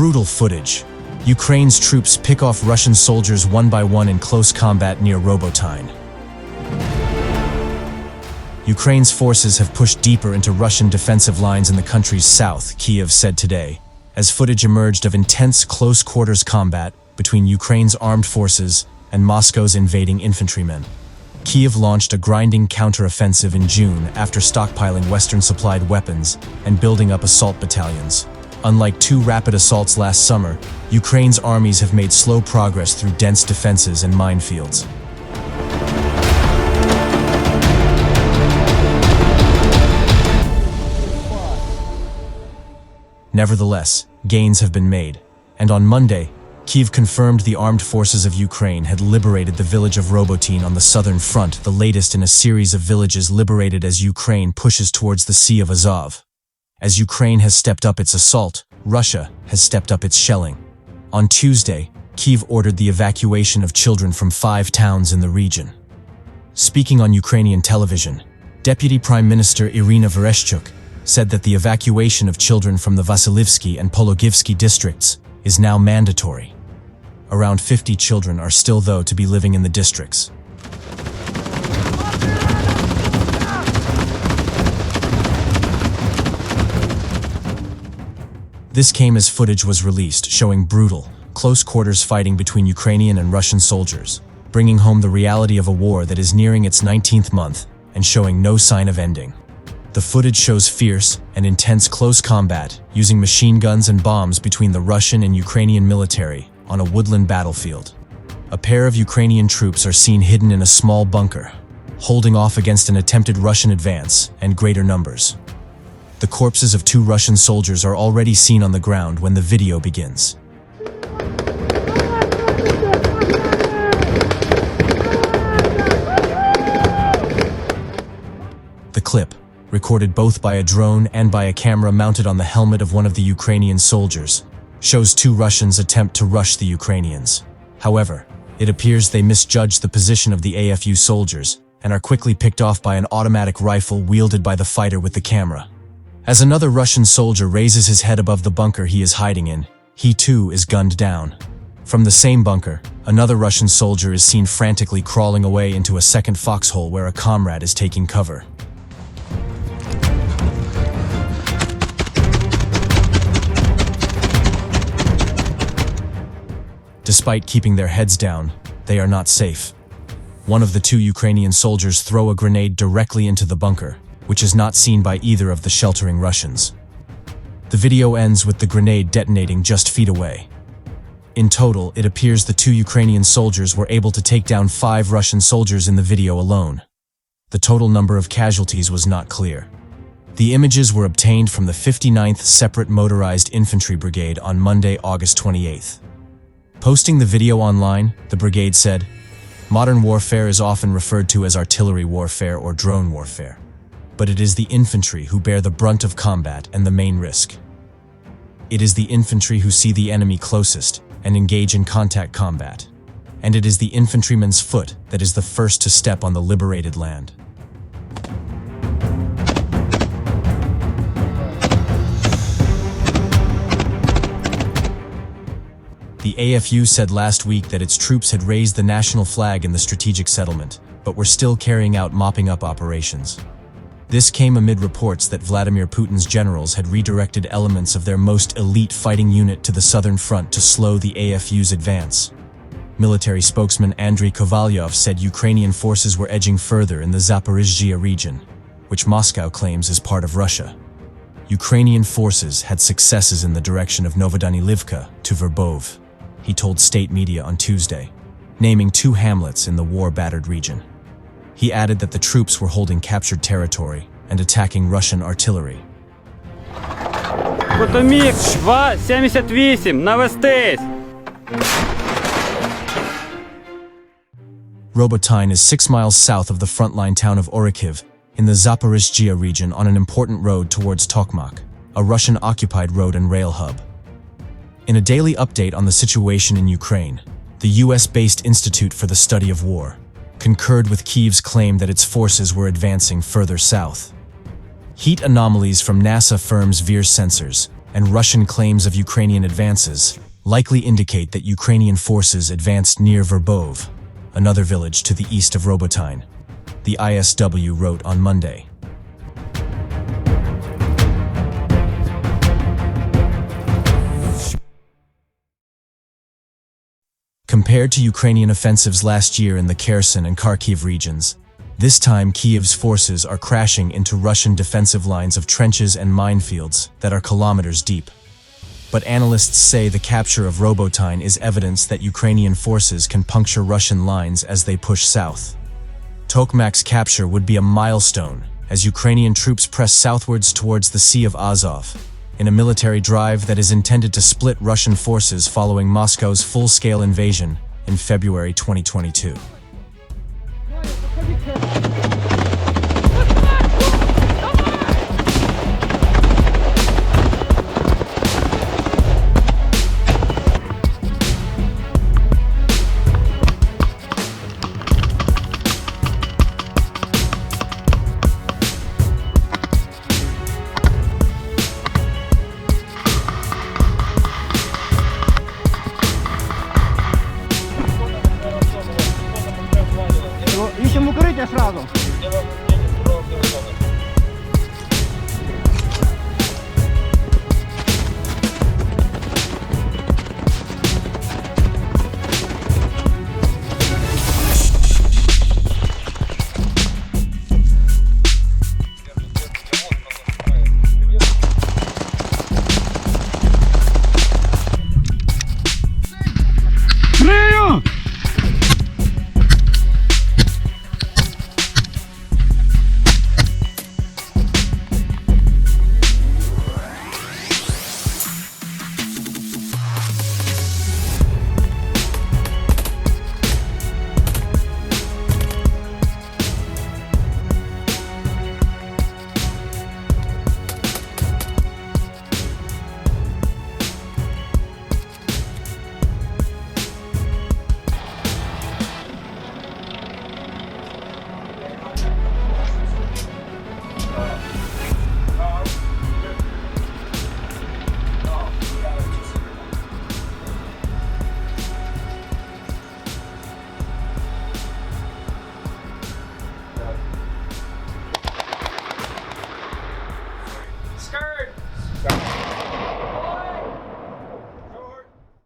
Brutal footage. Ukraine's troops pick off Russian soldiers one by one in close combat near Robotyne. Ukraine's forces have pushed deeper into Russian defensive lines in the country's south, Kyiv said today, as footage emerged of intense close-quarters combat between Ukraine's armed forces and Moscow's invading infantrymen. Kyiv launched a grinding counter-offensive in June after stockpiling Western-supplied weapons and building up assault battalions. Unlike two rapid assaults last summer, Ukraine's armies have made slow progress through dense defenses and minefields. Nevertheless, gains have been made, and on Monday, Kyiv confirmed the armed forces of Ukraine had liberated the village of Robotyne on the southern front, the latest in a series of villages liberated as Ukraine pushes towards the Sea of Azov. As Ukraine has stepped up its assault, Russia has stepped up its shelling. On Tuesday, Kyiv ordered the evacuation of children from 5 towns in the region. Speaking on Ukrainian television, Deputy Prime Minister Irina Vereshchuk said that the evacuation of children from the Vasilivsky and Pologivsky districts is now mandatory. Around 50 children are still, though, to be living in the districts. This came as footage was released showing brutal, close-quarters fighting between Ukrainian and Russian soldiers, bringing home the reality of a war that is nearing its 19th month and showing no sign of ending. The footage shows fierce and intense close combat using machine guns and bombs between the Russian and Ukrainian military on a woodland battlefield. A pair of Ukrainian troops are seen hidden in a small bunker, holding off against an attempted Russian advance and greater numbers. The corpses of 2 Russian soldiers are already seen on the ground when the video begins. The clip, recorded both by a drone and by a camera mounted on the helmet of one of the Ukrainian soldiers, shows 2 Russians attempt to rush the Ukrainians. However, it appears they misjudged the position of the AFU soldiers and are quickly picked off by an automatic rifle wielded by the fighter with the camera. As another Russian soldier raises his head above the bunker he is hiding in, he too is gunned down. From the same bunker, another Russian soldier is seen frantically crawling away into a second foxhole where a comrade is taking cover. Despite keeping their heads down, they are not safe. One of the 2 Ukrainian soldiers throw a grenade directly into the bunker, which is not seen by either of the sheltering Russians. The video ends with the grenade detonating just feet away. In total, it appears the 2 Ukrainian soldiers were able to take down 5 Russian soldiers in the video alone. The total number of casualties was not clear. The images were obtained from the 59th Separate Motorized Infantry Brigade on Monday, August 28th. Posting the video online, the brigade said, "Modern warfare is often referred to as artillery warfare or drone warfare, but it is the infantry who bear the brunt of combat and the main risk. It is the infantry who see the enemy closest and engage in contact combat, and it is the infantryman's foot that is the first to step on the liberated land." The AFU said last week that its troops had raised the national flag in the strategic settlement, but were still carrying out mopping-up operations. This came amid reports that Vladimir Putin's generals had redirected elements of their most elite fighting unit to the southern front to slow the AFU's advance. Military spokesman Andriy Kovalyov said Ukrainian forces were edging further in the Zaporizhzhia region, which Moscow claims is part of Russia. Ukrainian forces had successes in the direction of Novodanilivka to Verbov, he told state media on Tuesday, naming 2 hamlets in the war-battered region. He added that the troops were holding captured territory and attacking Russian artillery. Потомік 278, навестись! Robotyne is 6 miles south of the frontline town of Orikhiv, in the Zaporizhzhia region on an important road towards Tokmak, a Russian-occupied road and rail hub. In a daily update on the situation in Ukraine, the US-based Institute for the Study of War concurred with Kyiv's claim that its forces were advancing further south. Heat anomalies from NASA firm's VIR sensors and Russian claims of Ukrainian advances likely indicate that Ukrainian forces advanced near Verbov, another village to the east of Robotyne, the ISW wrote on Monday. Compared to Ukrainian offensives last year in the Kherson and Kharkiv regions, this time Kyiv's forces are crashing into Russian defensive lines of trenches and minefields that are kilometers deep. But analysts say the capture of Robotyne is evidence that Ukrainian forces can puncture Russian lines as they push south. Tokmak's capture would be a milestone as Ukrainian troops press southwards towards the Sea of Azov, in a military drive that is intended to split Russian forces following Moscow's full-scale invasion in February 2022.